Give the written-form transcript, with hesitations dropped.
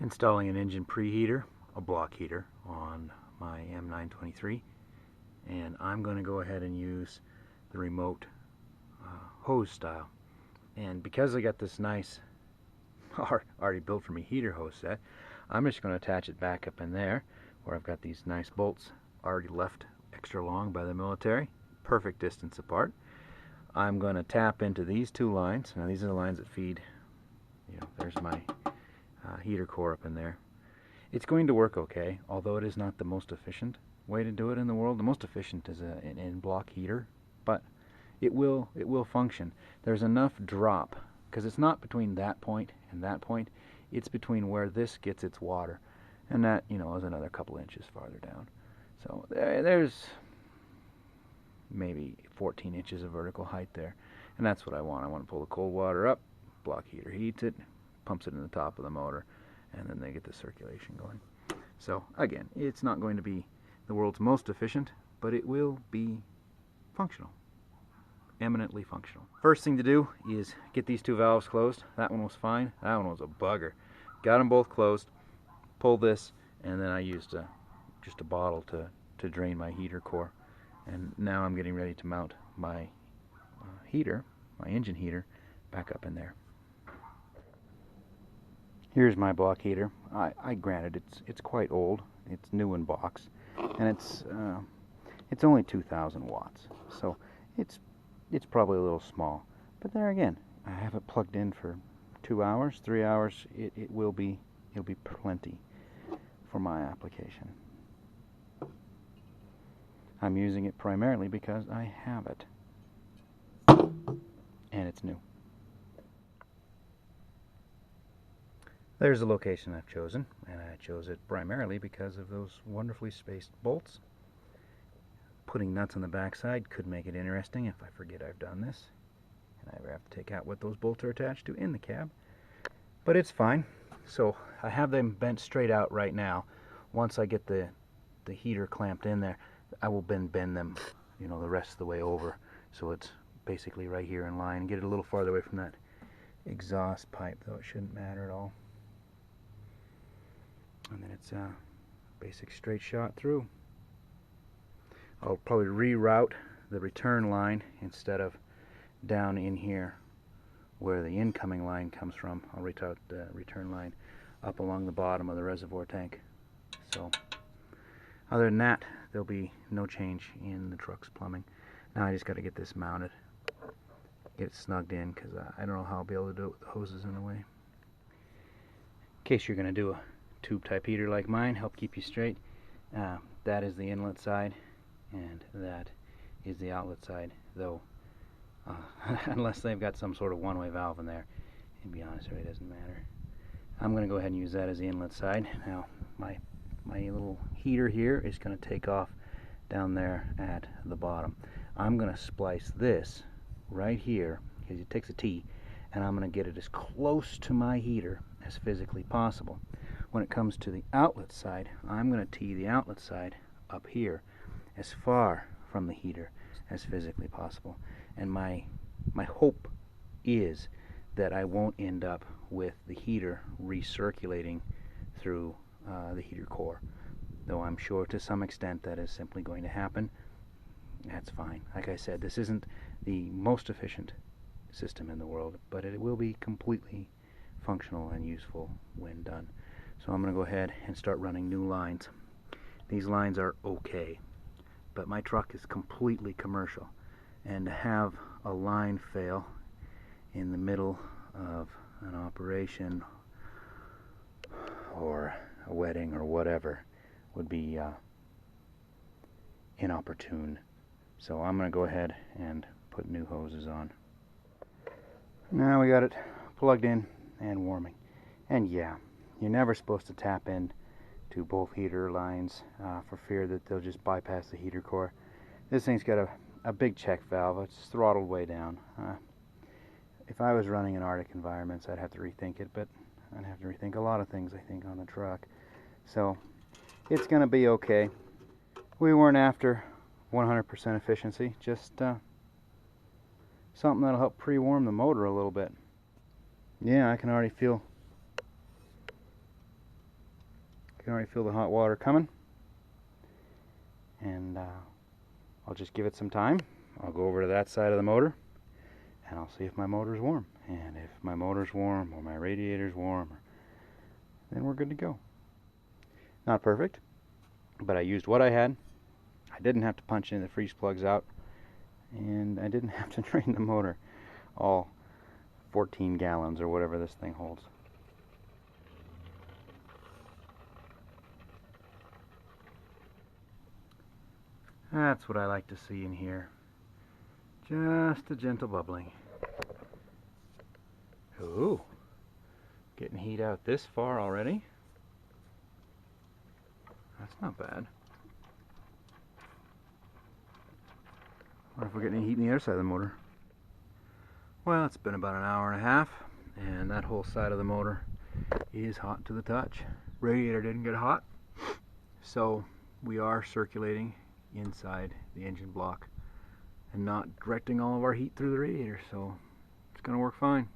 Installing an engine preheater, a block heater, on my M923, and I'm going to go ahead and use the remote hose style. And because I got this nice already built for me heater hose set, I'm just going to attach it back up in there where I've got these nice bolts already left extra long by the military, perfect distance apart. I'm going to tap into these two lines. Now these are the lines that feed, there's my heater core up in there. It's going to work okay, although it is not the most efficient way to do it in the world. The most efficient is an in-block heater, but it will function. There's enough drop, because it's not between that point and that point, it's between where this gets its water, and that is another couple inches farther down. So there's maybe 14 inches of vertical height there, and that's what I want. I want to pull the cold water up, block heater heats it, pumps it in the top of the motor, and then they get the circulation going. So again, it's not going to be the world's most efficient, but it will be functional, eminently functional. First thing to do is get these two valves closed. That one was fine, that one was a bugger. Got them both closed, pull this, and then I used just a bottle to drain my heater core. And now I'm getting ready to mount my heater, my engine heater, back up in there. Here's my block heater. I granted it's quite old. It's new in box, and it's only 2,000 watts, so it's probably a little small. But there again, I have it plugged in for 2 hours, 3 hours. It'll be plenty for my application. I'm using it primarily because I have it, and it's new. There's the location I've chosen, and I chose it primarily because of those wonderfully spaced bolts. Putting nuts on the backside could make it interesting if I forget I've done this, and I ever have to take out what those bolts are attached to in the cab. But it's fine. So I have them bent straight out right now. Once I get the heater clamped in there, I will bend them, the rest of the way over, so it's basically right here in line. Get it a little farther away from that exhaust pipe, though it shouldn't matter at all. And then it's a basic straight shot through. I'll probably reroute the return line instead of down in here where the incoming line comes from. I'll reroute the return line up along the bottom of the reservoir tank. So other than that, there'll be no change in the truck's plumbing. Now I just got to get this mounted, get it snugged in, because I don't know how I'll be able to do it with the hoses in the way. In case you're going to do a tube type heater like mine, help keep you straight, that is the inlet side and that is the outlet side, though unless they've got some sort of one-way valve in there, to be honest, it really doesn't matter. I'm going to go ahead and use that as the inlet side. Now my little heater here is going to take off down there at the bottom. I'm going to splice this right here, because it takes a T, and I'm going to get it as close to my heater as physically possible. When it comes to the outlet side, I'm going to tee the outlet side up here as far from the heater as physically possible. And my hope is that I won't end up with the heater recirculating through the heater core, though I'm sure to some extent that is simply going to happen. That's fine. Like I said, this isn't the most efficient system in the world, but it will be completely functional and useful when done. So I'm going to go ahead and start running new lines. These lines are okay, but my truck is completely commercial, and to have a line fail in the middle of an operation or a wedding or whatever would be inopportune. So I'm going to go ahead and put new hoses on. Now we got it plugged in and warming. And yeah, you're never supposed to tap in to both heater lines for fear that they'll just bypass the heater core. This thing's got a big check valve. It's throttled way down. If I was running in Arctic environments, I'd have to rethink it, but I'd have to rethink a lot of things, I think, on the truck. So it's going to be okay. We weren't after 100% efficiency, just something that'll help pre-warm the motor a little bit. Yeah, I can already feel can already feel the hot water coming. And I'll just give it some time. I'll go over to that side of the motor and I'll see if my motor's warm. And if my motor's warm or my radiator's warm, then we're good to go. Not perfect, but I used what I had. I didn't have to punch in the freeze plugs out, and I didn't have to drain the motor, all 14 gallons or whatever this thing holds. That's what I like to see in here. Just a gentle bubbling. Ooh, getting heat out this far already. That's not bad. I wonder if we're getting any heat on the other side of the motor. Well, it's been about an hour and a half, and that whole side of the motor is hot to the touch. Radiator didn't get hot, so we are circulating inside the engine block and not directing all of our heat through the radiator, so it's going to work fine.